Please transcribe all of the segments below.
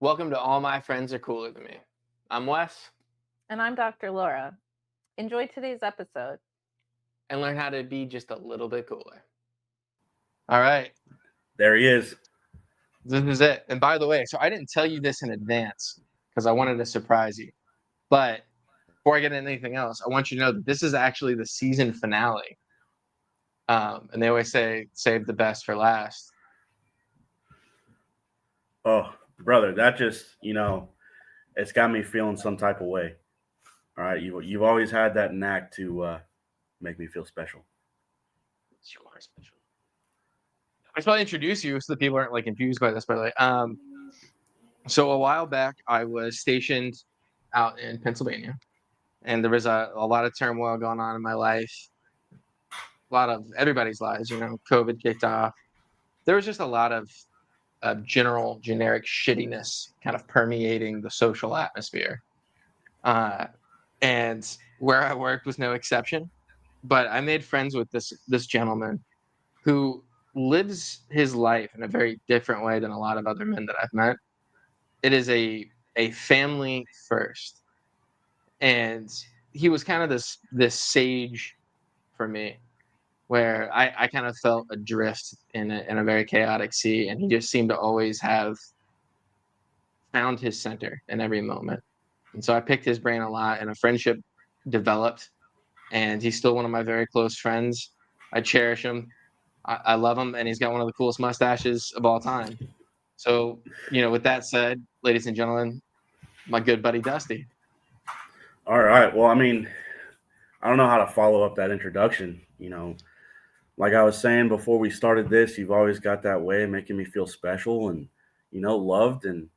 Welcome to All My Friends Are Cooler Than Me. I'm Wes. And I'm Dr. Laura. Enjoy today's episode. And learn how to be just a little bit cooler. All right. There he is. This is it. And by the way, so I didn't tell you this in advance because I wanted to surprise you. But before I get into anything else, I want you to know that this is actually the season finale. And they always say, save the best for last. Oh, brother, that just, it's got me feeling some type of way. All right, you've always had that knack to make me feel special. You are special. I should probably introduce you so that people aren't confused by this, by the way. So a while back, I was stationed out in Pennsylvania, and there was a lot of turmoil going on in my life. A lot of everybody's lives, COVID kicked off. There was just a lot of generic shittiness kind of permeating the social atmosphere. And where I worked was no exception. But I made friends with this gentleman who lives his life in a very different way than a lot of other men that I've met. It is a family first. And he was kind of this sage for me, where I kind of felt adrift in a very chaotic sea, and he just seemed to always have found his center in every moment. And so I picked his brain a lot, and a friendship developed, and he's still one of my very close friends. I cherish him. I love him, and he's got one of the coolest mustaches of all time. So, with that said, ladies and gentlemen, my good buddy Dusty. All right. Well, I don't know how to follow up that introduction. Like I was saying before we started this, you've always got that way of making me feel special and, loved. And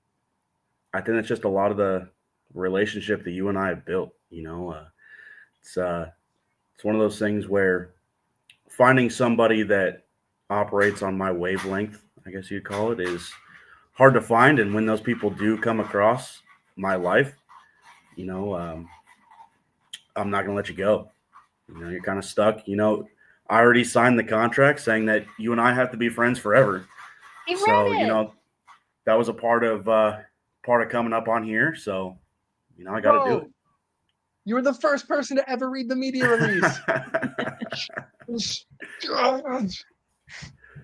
I think it's just a lot of the relationship that you and I have built. It's one of those things where finding somebody that operates on my wavelength, I guess you'd call it, is hard to find. And when those people do come across my life, I'm not going to let you go. You're kind of stuck. I already signed the contract saying that you and I have to be friends forever. So, that was a part of coming up on here. So, I got to do it. You were the first person to ever read the media release.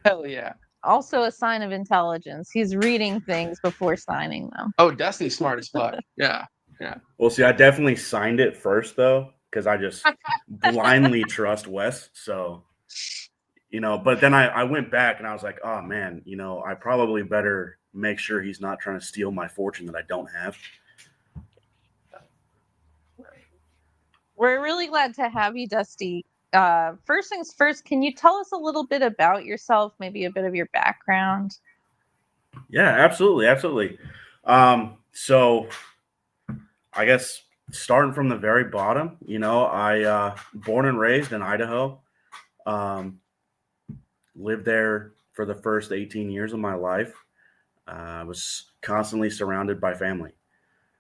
Hell yeah. Also a sign of intelligence. He's reading things before signing them. Oh, Dusty's smart as fuck. Yeah. Well, see, I definitely signed it first, though, because I just blindly trust Wes. So, but then I went back and I was like, oh, man, I probably better make sure he's not trying to steal my fortune that I don't have. We're really glad to have you, Dusty. First things first, can you tell us a little bit about yourself, maybe a bit of your background? Yeah, absolutely. So I guess starting from the very bottom, I born and raised in Idaho, lived there for the first 18 years of my life. I was constantly surrounded by family.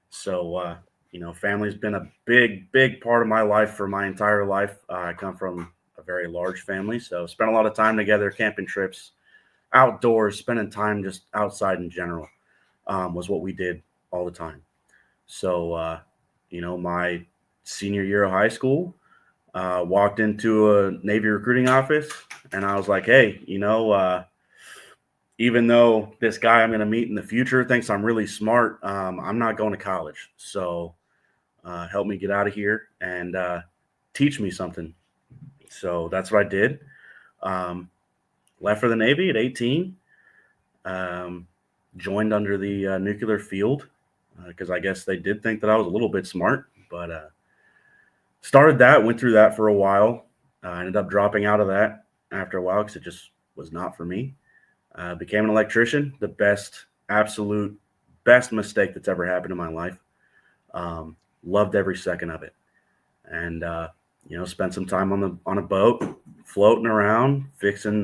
So, family's been a big part of my life for my entire life. I come from a very large family, so spent a lot of time together, camping trips, outdoors, spending time just outside in general, was what we did all the time. So, my senior year of high school, walked into a Navy recruiting office, and I was like, hey, even though this guy I'm going to meet in the future thinks I'm really smart, I'm not going to college. So help me get out of here and teach me something. So that's what I did. Left for the Navy at 18. Joined under the nuclear field because I guess they did think that I was a little bit smart. But started that, went through that for a while. Ended up dropping out of that after a while because it just was not for me. Became an electrician, the absolute best mistake that's ever happened in my life. Loved every second of it. And, spent some time on a boat, floating around, fixing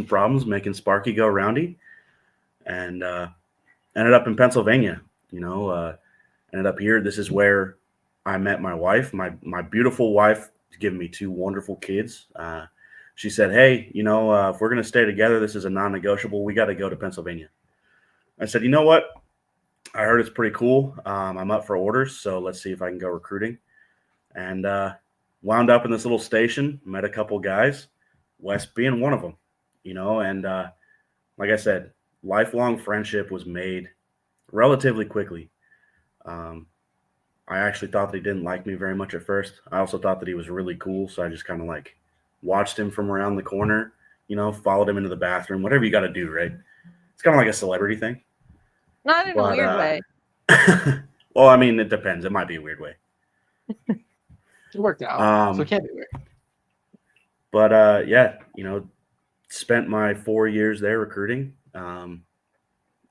problems, making Sparky go roundy. And ended up in Pennsylvania, ended up here. This is where I met my wife. My beautiful wife has given me two wonderful kids. She said, hey, if we're going to stay together, this is a non-negotiable. We got to go to Pennsylvania. I said, you know what? I heard it's pretty cool. I'm up for orders, so let's see if I can go recruiting. And wound up in this little station, met a couple guys, Wes being one of them, and like I said, lifelong friendship was made relatively quickly. Um, I actually thought that he didn't like me very much at first. I also thought that he was really cool, so I just kind of like watched him from around the corner, followed him into the bathroom, whatever you got to do, right? It's kind of like a celebrity thing. Not in a weird way. Well, I mean, it depends. It might be a weird way. It worked out, so it can't be weird. But yeah, spent my 4 years there recruiting.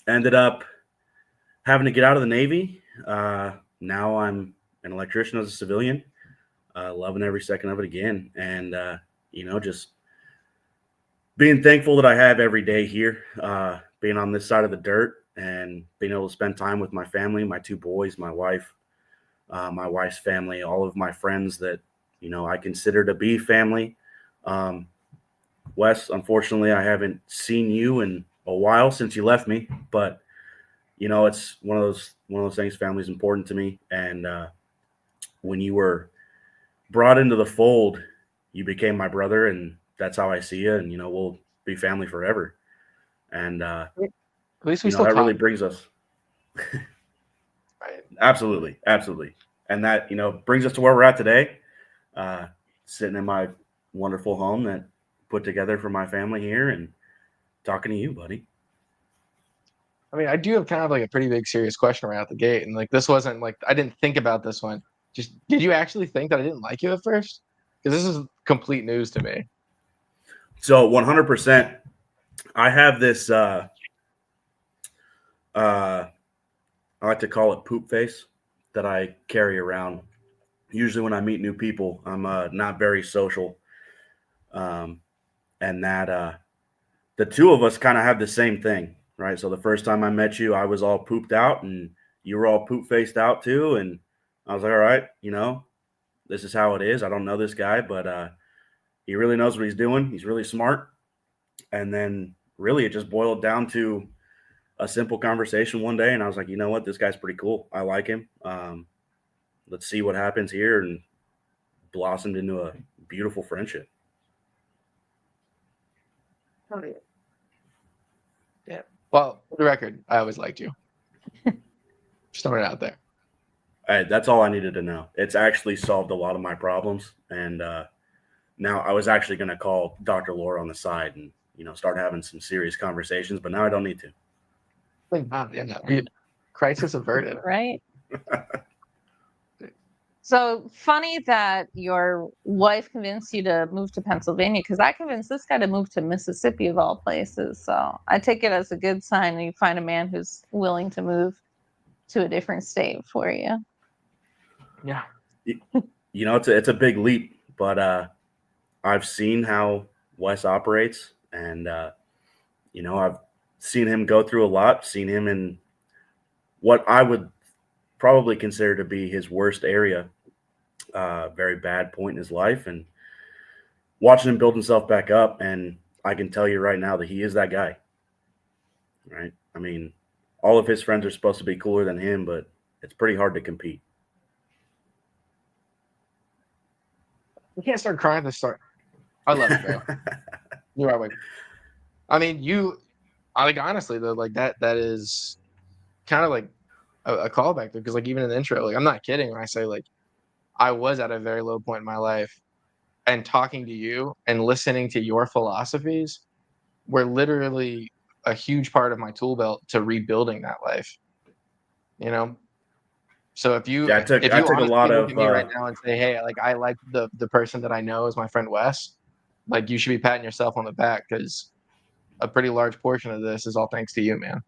Ended up having to get out of the Navy. Now I'm an electrician as a civilian. Loving every second of it again. And, just being thankful that I have every day here, being on this side of the dirt and being able to spend time with my family, my 2 boys, my wife, my wife's family, all of my friends that, I consider to be family. Wes, unfortunately, I haven't seen you in a while since you left me, but it's one of those things. Family is important to me, and when you were brought into the fold, you became my brother, and that's how I see you. And we'll be family forever. And At least we still that talk. really brings us. Right. Absolutely, and that brings us to where we're at today. Sitting in my wonderful home that put together for my family here, and talking to you, buddy. I mean, I do have kind of like a pretty big serious question right out the gate, and like this wasn't like I didn't think about this one. Just did you actually think that I didn't like you at first? Because this is complete news to me. So 100%, I have this. I like to call it poop face that I carry around. Usually, when I meet new people, I'm not very social, and that the two of us kind of have the same thing, right? So the first time I met you, I was all pooped out, and you were all poop faced out too, and I was like, all right, this is how it is. I don't know this guy, but he really knows what he's doing. He's really smart. And then really it just boiled down to a simple conversation one day. And I was like, you know what? This guy's pretty cool. I like him. Let's see what happens here. And blossomed into a beautiful friendship. Yeah. Well, for the record, I always liked you. Just throwing it out there. That's all I needed to know. It's actually solved a lot of my problems. And now I was actually going to call Dr. Laura on the side and, start having some serious conversations, but now I don't need to. Thank God, yeah, no, crisis averted. Right. So funny that your wife convinced you to move to Pennsylvania, because I convinced this guy to move to Mississippi of all places. So I take it as a good sign that you find a man who's willing to move to a different state for you. Yeah. It's a big leap, but I've seen how Wes operates, and I've seen him go through a lot, seen him in what I would probably consider to be his worst area, very bad point in his life, and watching him build himself back up. And I can tell you right now that he is that guy, right? I mean, all of his friends are supposed to be cooler than him, but it's pretty hard to compete. You can't start crying at the start. I love you, bro. You're right. I mean, honestly though, like that is kind of like a callback because like even in the intro, like I'm not kidding when I say like I was at a very low point in my life, and talking to you and listening to your philosophies were literally a huge part of my tool belt to rebuilding that life. So if you I took honestly a lot look of at me right now and say, hey, like I like the person that I know as my friend Wes, like you should be patting yourself on the back because a pretty large portion of this is all thanks to you, man.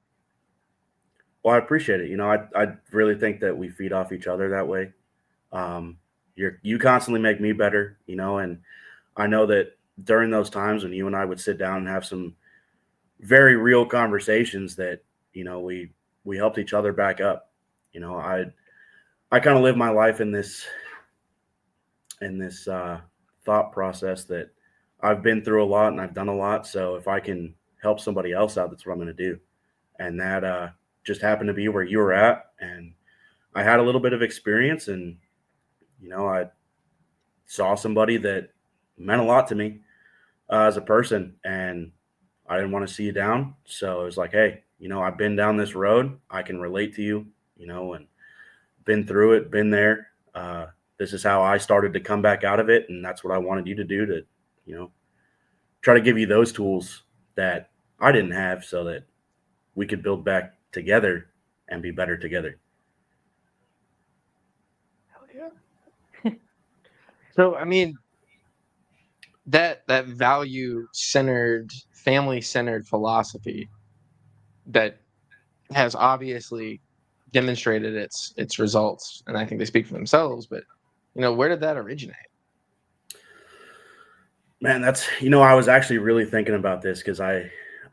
Well, I appreciate it. I really think that we feed off each other that way. You constantly make me better, and I know that during those times when you and I would sit down and have some very real conversations that, we helped each other back up. I kind of live my life in this thought process that I've been through a lot and I've done a lot. So if I can help somebody else out, that's what I'm going to do. And that just happened to be where you were at, and I had a little bit of experience, and I saw somebody that meant a lot to me as a person, and I didn't want to see you down. So it was like, hey, I've been down this road. I can relate to you, and been through it, been there. This is how I started to come back out of it, and that's what I wanted you to do to, try to give you those tools that I didn't have so that we could build back together and be better together. Hell yeah. So, I mean, that value-centered, family-centered philosophy that has obviously demonstrated its results, and I think they speak for themselves, but where did that originate? Man, that's I was actually really thinking about this because I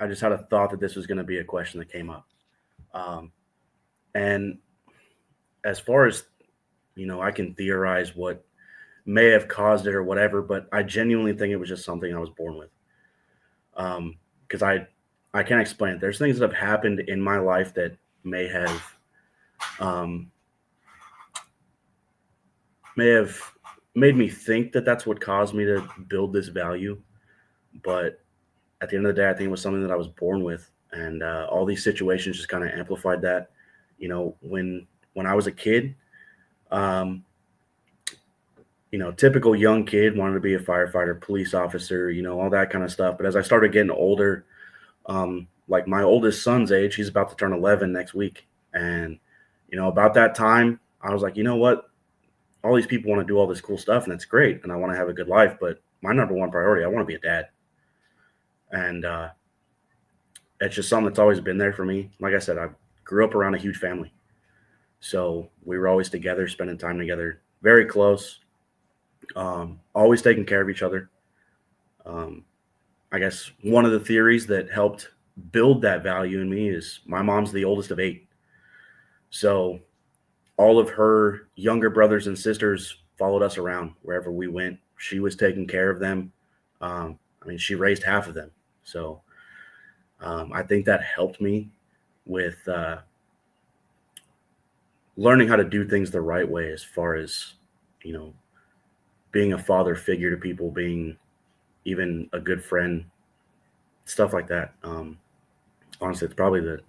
just had a thought that this was going to be a question that came up. And as far as I can theorize what may have caused it or whatever, but I genuinely think it was just something I was born with. Because I can't explain it. There's things that have happened in my life that may have made me think that that's what caused me to build this value. But at the end of the day, I think it was something that I was born with, and all these situations just kind of amplified that. When I was a kid, typical young kid, wanted to be a firefighter, police officer, all that kind of stuff. But as I started getting older, like my oldest son's age, he's about to turn 11 next week. And, about that time, I was like, you know what? All these people want to do all this cool stuff, and that's great. And I want to have a good life. But my number one priority, I want to be a dad. And it's just something that's always been there for me. Like I said, I grew up around a huge family. So we were always together, spending time together, very close, always taking care of each other. I guess one of the theories that helped build that value in me is my mom's the oldest of 8. So all of her younger brothers and sisters followed us around wherever we went. She was taking care of them. She raised half of them. So I think that helped me with learning how to do things the right way as far as, being a father figure to people, being even a good friend, stuff like that. Honestly, it's probably the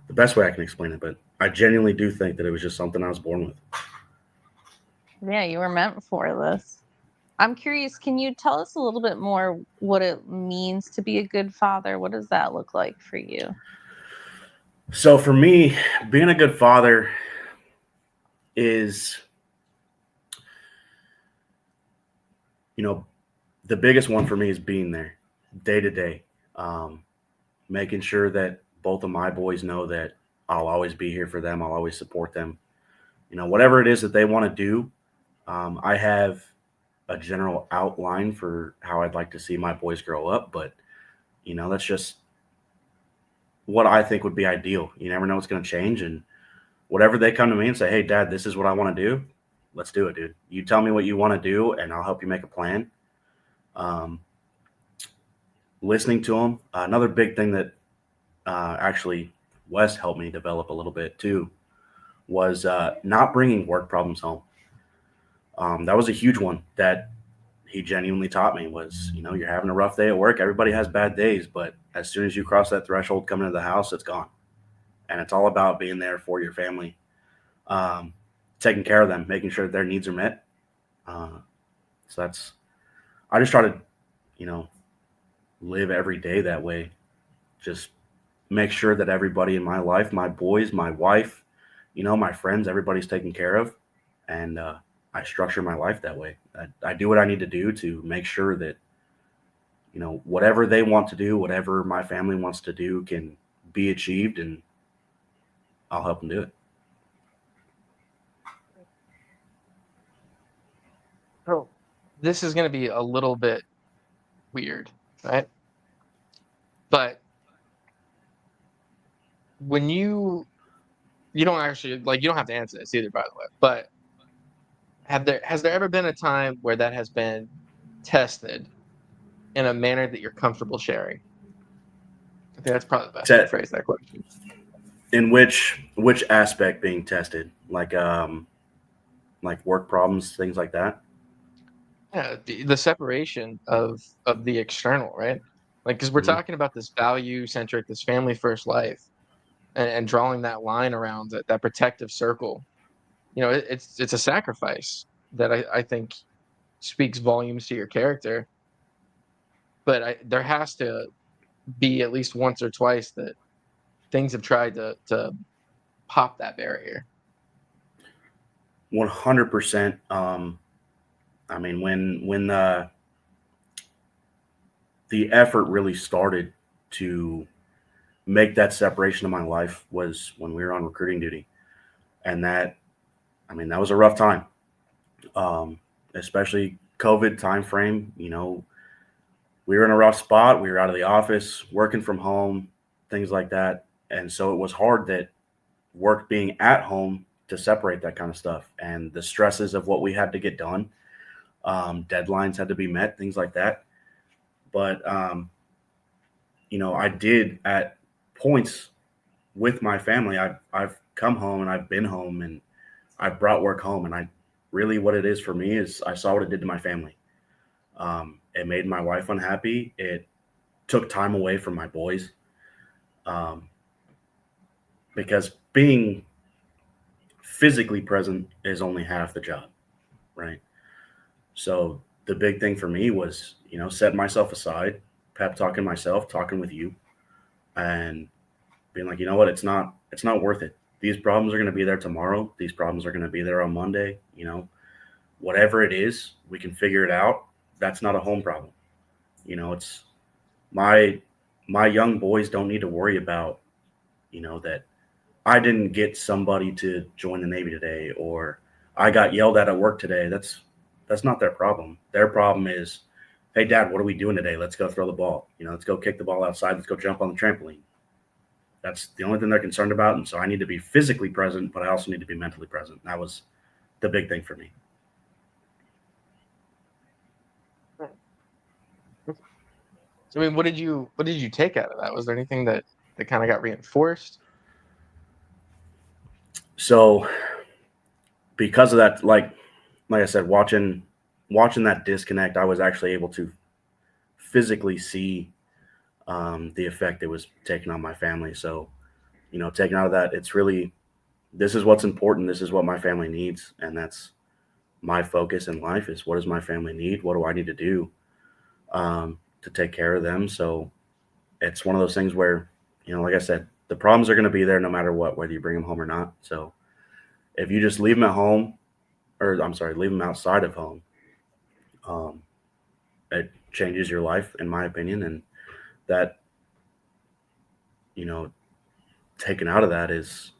best way I can explain it, but I genuinely do think that it was just something I was born with. Yeah, you were meant for this. I'm curious, can you tell us a little bit more what it means to be a good father? What does that look like for you? So for me, being a good father is, the biggest one for me is being there day to day, making sure that both of my boys know that I'll always be here for them. I'll always support them. Whatever it is that they want to do, I have a general outline for how I'd like to see my boys grow up, but that's just what I think would be ideal. You never know what's going to change, and whatever they come to me and say, hey, Dad, this is what I want to do, let's do it, dude. You tell me what you want to do, and I'll help you make a plan. Listening to them. Another big thing that actually Wes helped me develop a little bit too was not bringing work problems home. That was a huge one that he genuinely taught me was, you're having a rough day at work. Everybody has bad days, but as soon as you cross that threshold coming into the house, it's gone. And it's all about being there for your family, taking care of them, making sure that their needs are met. So I just try to, live every day that way. Just make sure that everybody in my life, my boys, my wife, my friends, everybody's taken care of. And I structure my life that way. I do what I need to do to make sure that, whatever they want to do, whatever my family wants to do can be achieved, and I'll help them do it. So this is going to be a little bit weird, right? But when you don't actually, you don't have to answer this either, by the way, but has there ever been a time where that has been tested in a manner that you're comfortable sharing? I think that's probably the best way to phrase that question. In which aspect being tested? Like work problems, things like that. Yeah, the separation of the external, right? Like, because we're Hmm. talking about this value centric, this family first life, and drawing that line around that protective circle. It's a sacrifice that I think speaks volumes to your character. But there has to be at least once or twice that things have tried to pop that barrier. 100%. I mean, when the effort really started to make that separation of my life was when we were on recruiting duty, and that, I mean, that was a rough time, especially COVID time frame. We were in a rough spot. We were out of the office, working from home, things like that, and so it was hard that work being at home to separate that kind of stuff and the stresses of what we had to get done. Deadlines had to be met, things like that. But I did at points with my family. I've come home and I've been home and I've brought work home, and I really, what it is for me is I saw what it did to my family. It made my wife unhappy. It took time away from my boys, um, because being physically present is only half the job, right? So the big thing for me was, setting myself aside, pep talking myself, talking with you, and being like, you know what, it's not worth it. These problems are going to be there tomorrow. These problems are going to be there on Monday. Whatever it is, we can figure it out. That's not a home problem. It's my my young boys don't need to worry about, that I didn't get somebody to join the Navy today, or I got yelled at work today. That's not their problem. Their problem is, hey, Dad, what are we doing today? Let's go throw the ball. Let's go kick the ball outside. Let's go jump on the trampoline. That's the only thing they're concerned about. And so I need to be physically present, but I also need to be mentally present. That was the big thing for me. So, I mean, what did you take out of that? Was there anything that kind of got reinforced? So because of that, like I said, watching that disconnect, I was actually able to physically see, the effect it was taking on my family. So, taking out of that, it's really, this is what's important. This is what my family needs. And that's my focus in life, is what does my family need? What do I need to do, to take care of them? So it's one of those things where, like I said, the problems are going to be there no matter what, whether you bring them home or not. So if you just leave them at home, or I'm sorry, leave them outside of home, um, it changes your life, in my opinion. And that, you know, taken out of that is,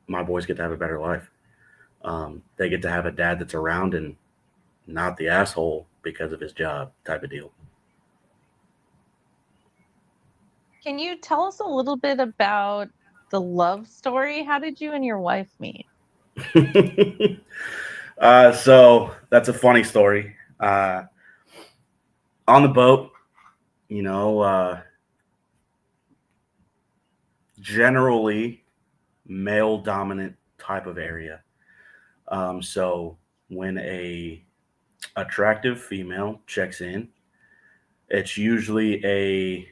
my boys get to have a better life. They get to have a dad that's around and not the asshole because of his job, type of deal. Can you tell us a little bit about the love story? How did you and your wife meet? So that's a funny story. On the boat, you know, generally male dominant type of area. So when a attractive female checks in, it's usually a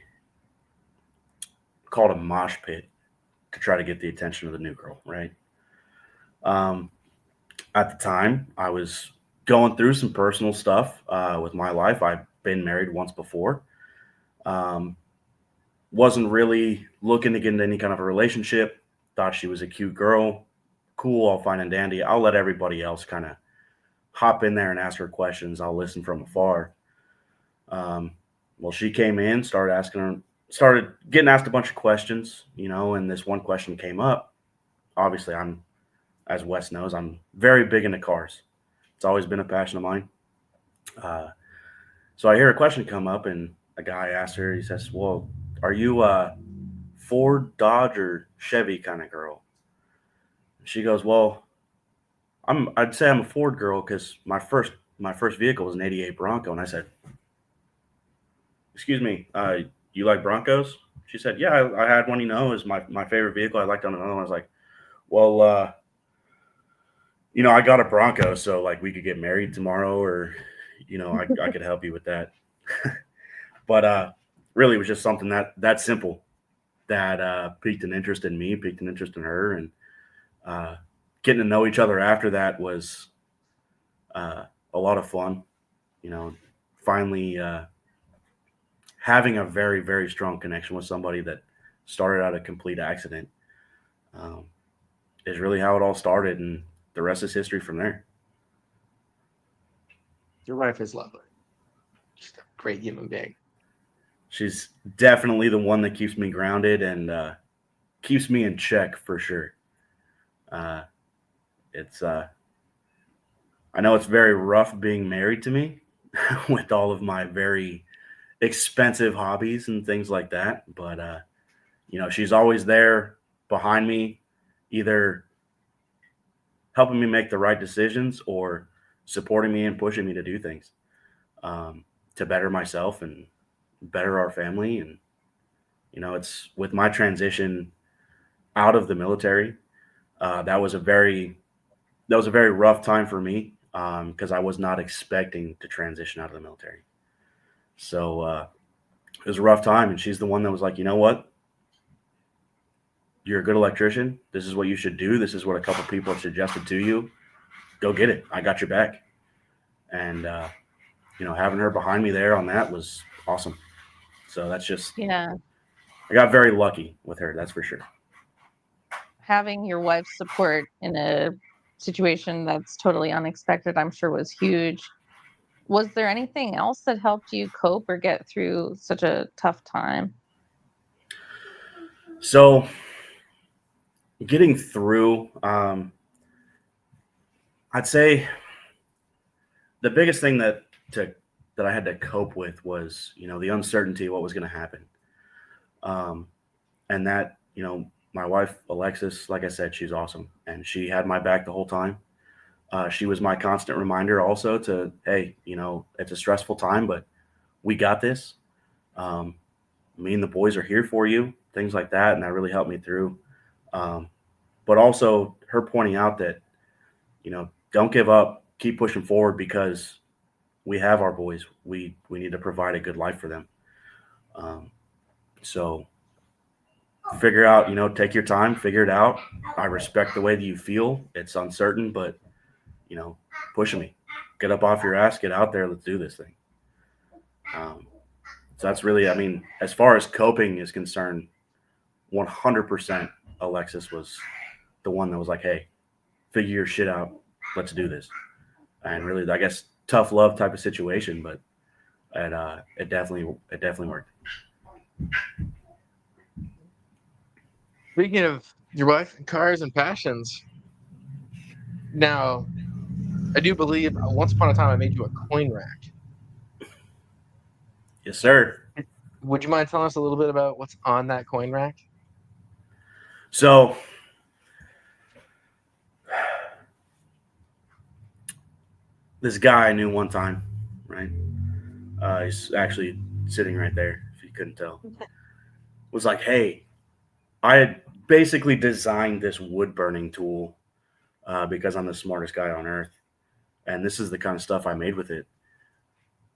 called a mosh pit to try to get the attention of the new girl, right? Um, at the time, I was going through some personal stuff, with my life. I've been married once before. Um, wasn't really looking to get into any kind of a relationship. Thought she was a cute girl, cool, all fine and dandy. I'll let everybody else kind of hop in there and ask her questions. I'll listen from afar. Um, well, she came in, started getting asked a bunch of questions, and this one question came up. Obviously, as Wes knows, I'm very big into cars. It's always been a passion of mine. Uh, so I hear a question come up, and a guy asks her, he says, well, are you a Ford, Dodge, or Chevy kind of girl? She goes, well, I'd say I'm a Ford girl because my first vehicle was an '88 Bronco. And I said, excuse me, you like Broncos? She said, yeah, I had one, is my favorite vehicle. I liked on another one. I was like, well, I got a Bronco, so like we could get married tomorrow, or, I could help you with that. But really, it was just something that simple that piqued an interest in me, piqued an interest in her, and getting to know each other after that was a lot of fun. Finally having a very, very strong connection with somebody that started out a complete accident um, is really how it all started, and the rest is history from there. Your wife is lovely. Just a great human being. She's definitely the one that keeps me grounded and keeps me in check for sure. It's I know it's very rough being married to me with all of my very expensive hobbies and things like that, but she's always there behind me, either helping me make the right decisions or supporting me and pushing me to do things to better myself and better our family. And it's with my transition out of the military. That was a very rough time for me because I was not expecting to transition out of the military. So it was a rough time, and she's the one that was like, you know what? You're a good electrician. This is what you should do. This is what a couple people have suggested to you. Go get it. I got your back. And having her behind me there on that was awesome. So that's just Yeah. I got very lucky with her. That's for sure. Having your wife's support in a situation that's totally unexpected, I'm sure was huge. Was there anything else that helped you cope or get through such a tough time? So getting through, I'd say the biggest thing that I had to cope with was, the uncertainty of what was going to happen. Um, and that, my wife, Alexis, like I said, she's awesome. And she had my back the whole time. She was my constant reminder also to, hey, it's a stressful time, but we got this. Um, Me and the boys are here for you, things like that. And that really helped me through. Um, but also her pointing out that, don't give up, keep pushing forward because we have our boys. We need to provide a good life for them. Um, so figure out, take your time, figure it out. I respect the way that you feel. It's uncertain, but you know, pushing me. Get up off your ass, get out there, let's do this thing. Um, so that's really, as far as coping is concerned, 100% Alexis was the one that was like, hey, figure your shit out. Let's do this. And really, I guess, tough love type of situation, but it definitely worked. Speaking of your wife and cars and passions, now I do believe once upon a time I made you a coin rack. Yes, sir. Would you mind telling us a little bit about what's on that coin rack? So this guy I knew one time, right? He's actually sitting right there, if you couldn't tell. Was like, hey, I had basically designed this wood burning tool because I'm the smartest guy on earth. And this is the kind of stuff I made with it.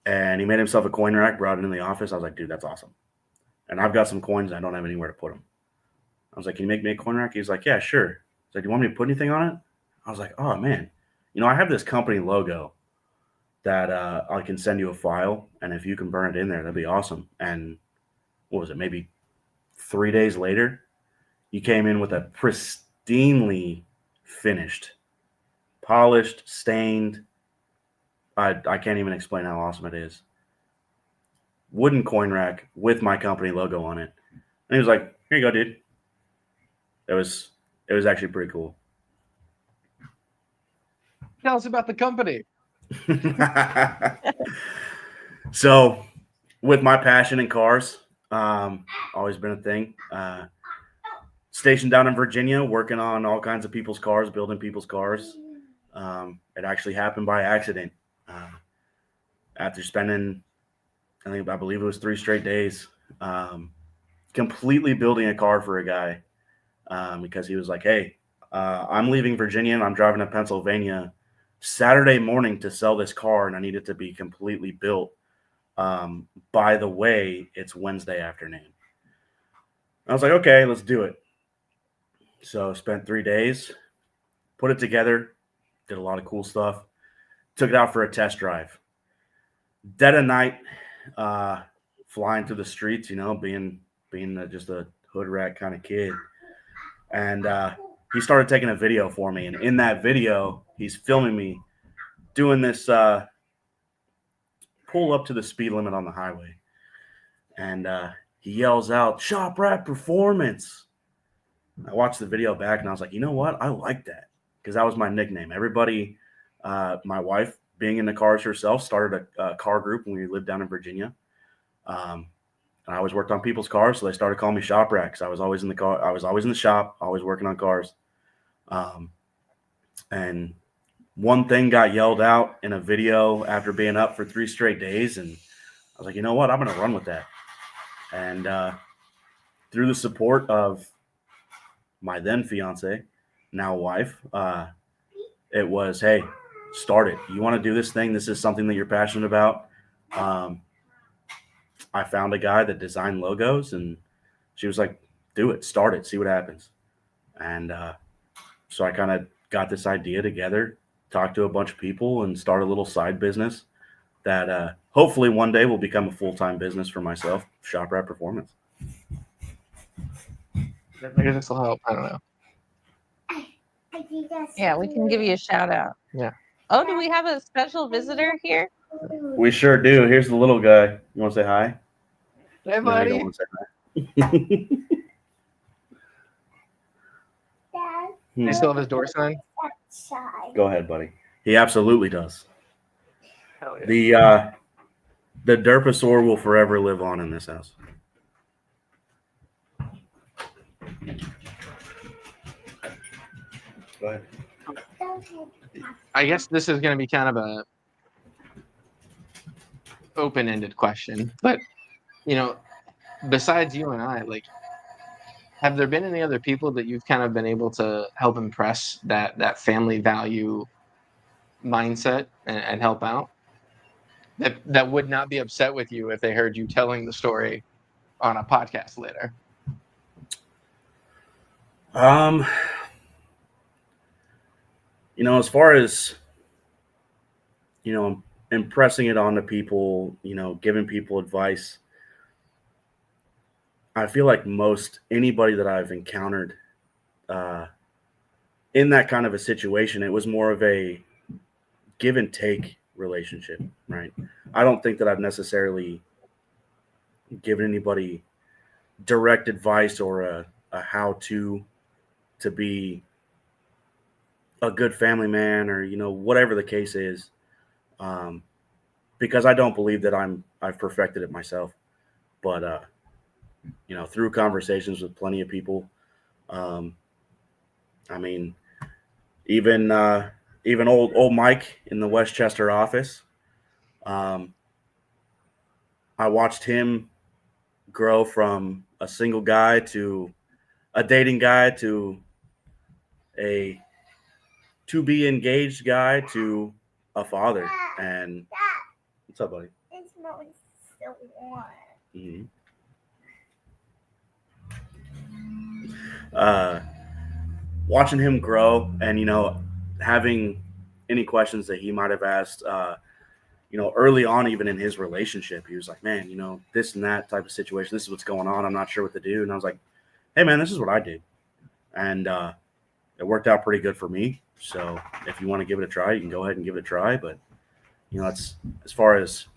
And he made himself a coin rack, brought it in the office. I was like, dude, that's awesome. And I've got some coins and I don't have anywhere to put them. I was like, can you make me a coin rack? He was like, yeah, sure. He's like, do you want me to put anything on it? I was like, oh, man. I have this company logo that I can send you a file. And if you can burn it in there, that'd be awesome. And what was it? Maybe 3 days later, he came in with a pristinely finished, polished, stained. I can't even explain how awesome it is. Wooden coin rack with my company logo on it. And he was like, here you go, dude. It was actually pretty cool. Tell us about the company. So with my passion in cars, always been a thing. Stationed down in Virginia, working on all kinds of people's cars, building people's cars. It actually happened by accident. After spending, I believe it was 3 straight days completely building a car for a guy because he was like, hey, I'm leaving Virginia and I'm driving to Pennsylvania Saturday morning to sell this car, and I need it to be completely built. By the way, it's Wednesday afternoon. I was like, okay, let's do it. So spent 3 days, put it together, did a lot of cool stuff, took it out for a test drive. Dead of night, flying through the streets, being just a hood rat kind of kid. And he started taking a video for me. And in that video, he's filming me doing this pull up to the speed limit on the highway. And he yells out, "Shop Rat Performance." I watched the video back and I was like, you know what? I like that, because that was my nickname. Everybody, my wife, being in the cars herself, started a car group when we lived down in Virginia. And I always worked on people's cars, so they started calling me Shop Rat because I was always in the car. I was always in the shop, always working on cars. And one thing got yelled out in a video after being up for 3 straight days, and I was like, you know what? I'm going to run with that. And through the support of my then fiance, now wife, it was, hey, start it. You want to do this thing? This is something that you're passionate about. I found a guy that designed logos, and she was like, do it, start it, see what happens. And so I kind of got this idea together, talked to a bunch of people, and started a little side business that hopefully one day will become a full-time business for myself, Shop Rat Performance. Maybe this will help. I don't know. Yeah, we can give you a shout out. Yeah. Oh, do we have a special visitor here? We sure do. Here's the little guy. You want to say hi? Hey, No, you buddy. don't want to say hi. Do you still have his door sign? Go ahead, buddy. He absolutely does. Hell yeah. The Derposaur will forever live on in this house. Go ahead. I guess this is going to be kind of a open-ended question, but besides you and I, like, have there been any other people that you've kind of been able to help impress that family value mindset and help out that would not be upset with you if they heard you telling the story on a podcast later? As far as impressing it onto people, giving people advice, I feel like most anybody that I've encountered in that kind of a situation, it was more of a give and take relationship, right? I don't think that I've necessarily given anybody direct advice or a how to be a good family man, or whatever the case is, because I don't believe that I've perfected it myself. But through conversations with plenty of people, even old Mike in the Westchester office, I watched him grow from a single guy to a dating guy to a to-be engaged guy to a father. And what's up, buddy? It's smelling so warm. Mm-hmm. Watching him grow and, having any questions that he might have asked, early on, even in his relationship, he was like, man, this and that type of situation, this is what's going on. I'm not sure what to do. And I was like, hey, man, this is what I did. And it worked out pretty good for me. So if you want to give it a try, you can go ahead and give it a try. But, it's as far as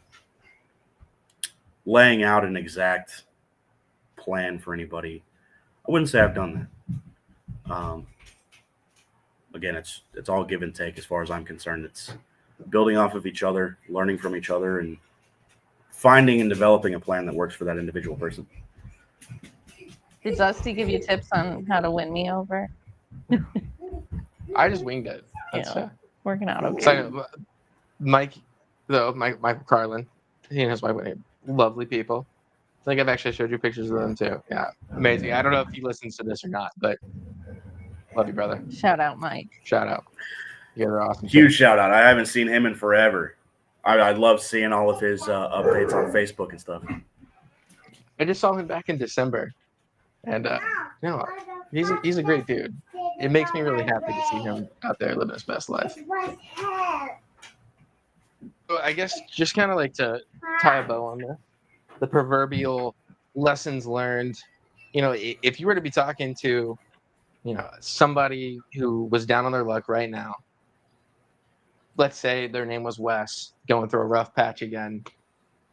laying out an exact plan for anybody, I wouldn't say I've done that. Again, it's all give and take as far as I'm concerned. It's building off of each other, learning from each other, and finding and developing a plan that works for that individual person. Did Dusty give you tips on how to win me over? I just winged it. That's Working out okay. So, Mike, Michael Carlin, he and his wife, lovely people, think I've actually showed you pictures of them too. Yeah, amazing. I don't know if he listens to this or not, but love you, brother. Shout out, Mike. Shout out. You guys are awesome. Huge shout out. I haven't seen him in forever. I love seeing all of his updates on Facebook and stuff. I just saw him back in December, and he's a great dude. It makes me really happy to see him out there living his best life. So I guess just kind of like to tie a bow on the proverbial lessons learned. If you were to be talking to, somebody who was down on their luck right now, let's say their name was Wes, going through a rough patch again,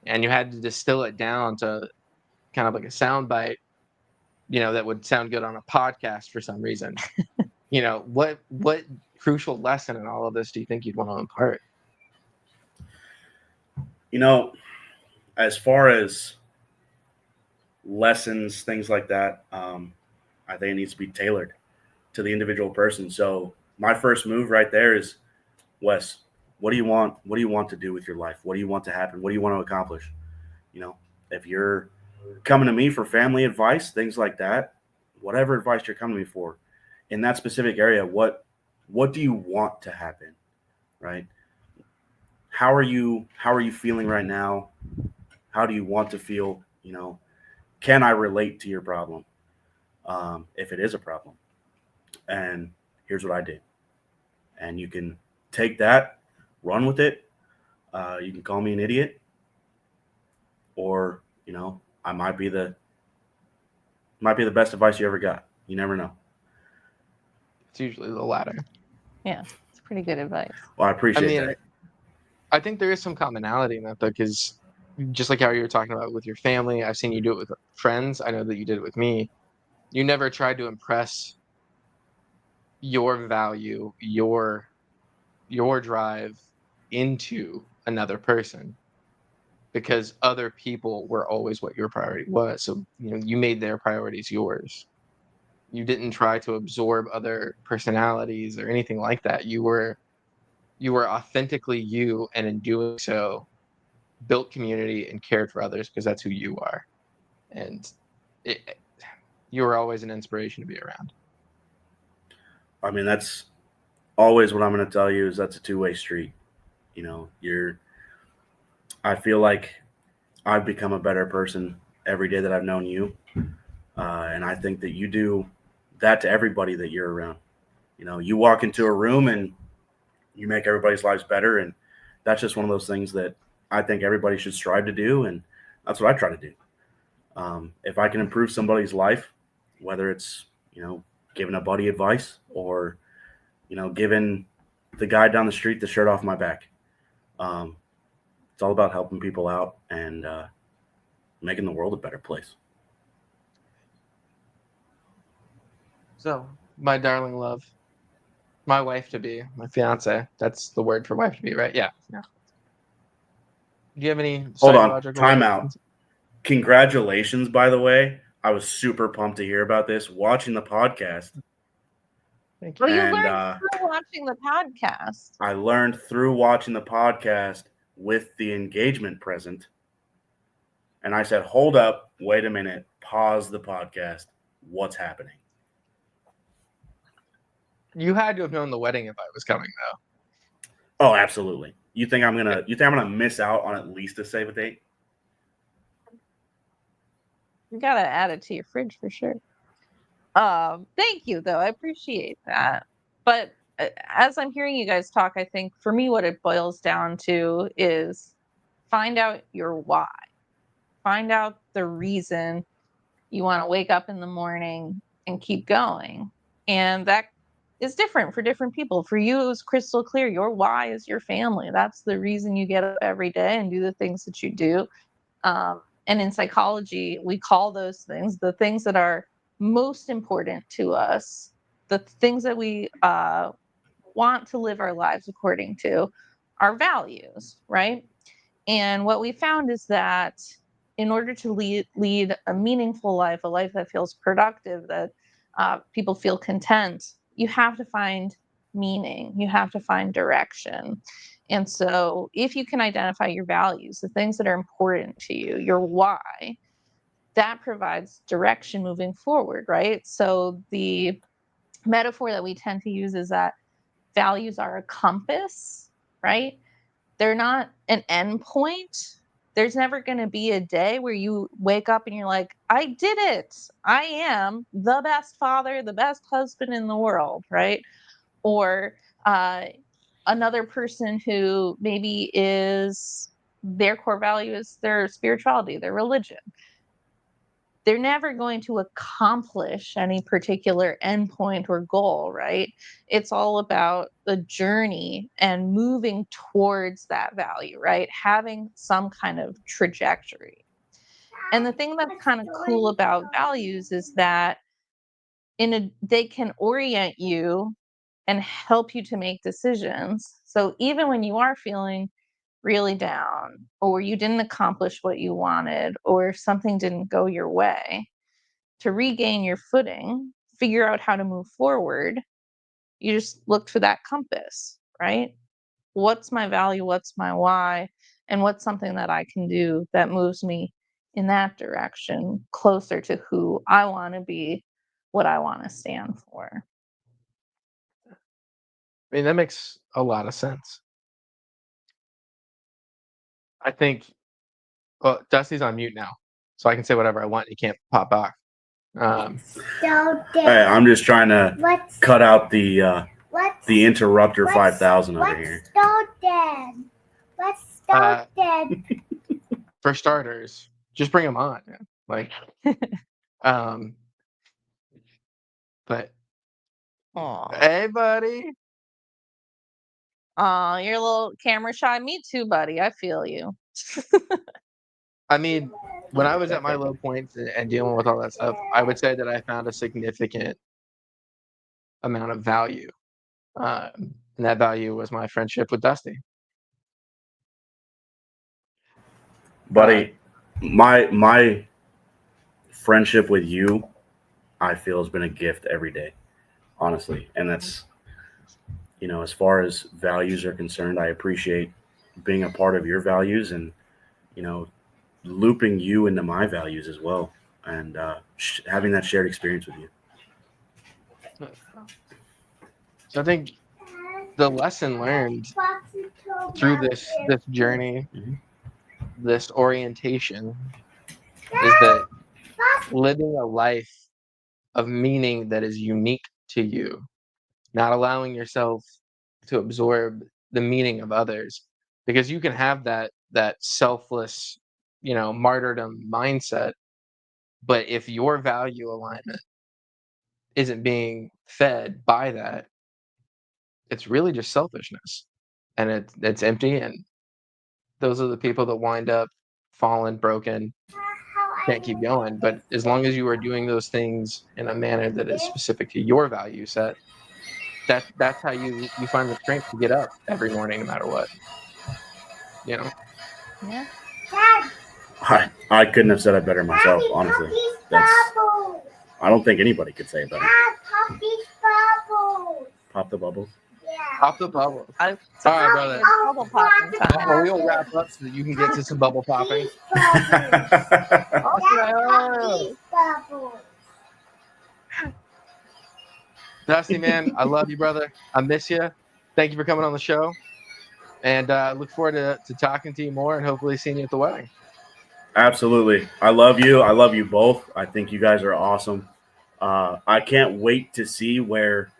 and you had to distill it down to kind of like a sound bite, that would sound good on a podcast for some reason. What crucial lesson in all of this do you think you'd want to impart? As far as lessons, things like that, I think it needs to be tailored to the individual person. So my first move right there is, Wes, what do you want? What do you want to do with your life? What do you want to happen? What do you want to accomplish? If you're coming to me for family advice, things like that, whatever advice you're coming to me for in that specific area, what do you want to happen? Right? How are you feeling right now? How do you want to feel? Can I relate to your problem? If it is a problem. And here's what I did. And you can take that, run with it. You can call me an idiot, or I might be the best advice you ever got. You never know. It's usually the latter. Yeah, it's pretty good advice. Well, I appreciate that. I think there is some commonality in that, though, because just like how you were talking about with your family, I've seen you do it with friends. I know that you did it with me. You never tried to impress your value, your drive into another person, because other people were always what your priority was. So, you made their priorities yours. You didn't try to absorb other personalities or anything like that. You were authentically you, and in doing so, built community and cared for others because that's who you are. And you were always an inspiration to be around. I mean, that's always what I'm going to tell you, is that's a two-way street. I feel like I've become a better person every day that I've known you. And I think that you do that to everybody that you're around. You walk into a room and you make everybody's lives better. And that's just one of those things that I think everybody should strive to do. And that's what I try to do. If I can improve somebody's life, whether it's, giving a buddy advice or, giving the guy down the street the shirt off my back. It's all about helping people out and making the world a better place. So, my darling love, my wife to be, my fiance, that's the word for wife to be, right? Yeah. Do you have any Hold on, psychological time out. Congratulations, by the way. I was super pumped to hear about this watching the podcast. Thank you. Well, you And, learned through watching the podcast. I learned through watching the podcast with the engagement present. And I said, hold up, wait a minute, pause the podcast. What's happening? You had to have known the wedding invite was coming, though. Oh, absolutely. You think I'm gonna miss out on at least a save a date? You gotta add it to your fridge for sure. Thank you, though. I appreciate that. But as I'm hearing you guys talk, I think for me, what it boils down to is find out your why. Find out the reason you want to wake up in the morning and keep going. And that is different for different people. For you, it was crystal clear. Your why is your family. That's the reason you get up every day and do the things that you do. And in psychology, we call those things the things that are most important to us, the things that we want to live our lives according to, our values, right? And what we found is that in order to lead a meaningful life, a life that feels productive, that people feel content, you have to find meaning. You have to find direction. And so if you can identify your values, the things that are important to you, your why, that provides direction moving forward, right? So the metaphor that we tend to use is that values are a compass, right? They're not an end point. There's never going to be a day where you wake up and you're like, I did it. I am the best father, the best husband in the world, right? Or another person who maybe is their core value is their spirituality, their religion. They're never going to accomplish any particular endpoint or goal, right? It's all about the journey and moving towards that value, right? Having some kind of trajectory. And the thing that's kind of cool about values is that they can orient you and help you to make decisions. So even when you are feeling really down, or you didn't accomplish what you wanted, or something didn't go your way, to regain your footing, figure out how to move forward, you just look for that compass, right? What's my value? What's my why? And what's something that I can do that moves me in that direction, closer to who I want to be, what I want to stand for. I mean, that makes a lot of sense. I think, well, Dusty's on mute now, so I can say whatever I want. He can't pop back. So Hey, I'm just trying to What's cut out the interrupter what's- 5000 over what's here. so dead? What's so dead? For starters, just bring him on, man. Like, but Aw. hey, buddy. Aw, you're a little camera shy. Me too, buddy. I feel you. I mean, when I was at my low points and dealing with all that stuff, I would say that I found a significant amount of value, and that value was my friendship with Dusty. Buddy, my friendship with you, I feel, has been a gift every day, honestly. And that's, as far as values are concerned, I appreciate being a part of your values and, looping you into my values as well, and having that shared experience with you. So I think the lesson learned through this journey, Mhm. this orientation, is that living a life of meaning that is unique to you, not allowing yourself to absorb the meaning of others, because you can have that selfless, martyrdom mindset, but if your value alignment isn't being fed by that, it's really just selfishness, and it's empty, and those are the people that wind up fallen, broken, can't keep going. But as long as you are doing those things in a manner that is specific to your value set, that's how you find the strength to get up every morning, no matter what. Yeah. Dad, I couldn't have said it better myself, Daddy, honestly. Puppy's That's bubbles. I don't think anybody could say it better. Dad, Puppy's bubbles. Pop the bubbles. Yeah. Pop the bubble. I, All right, brother. Bubble popping time. Well, we'll wrap up so that you can get to some bubble popping. Puppy's bubbles. Dad, Oh, Puppy's bubbles. Dusty, man, I love you, brother. I miss you. Thank you for coming on the show, and look forward to talking to you more and hopefully seeing you at the wedding. Absolutely. I love you. I love you both. I think you guys are awesome. I can't wait to see where,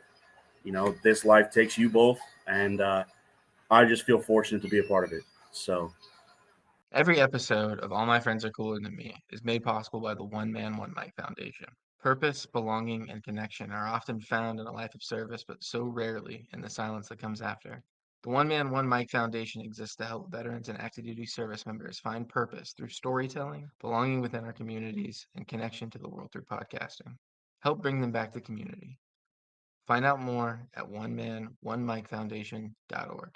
this life takes you both. And I just feel fortunate to be a part of it. So Every episode of All My Friends Are Cooler Than Me is made possible by the One Man, One Mic Foundation. Purpose, belonging, and connection are often found in a life of service, but so rarely in the silence that comes after. The One Man, One Mic Foundation exists to help veterans and active duty service members find purpose through storytelling, belonging within our communities, and connection to the world through podcasting. Help bring them back to community. Find out more at onemanOneMicFoundation.org.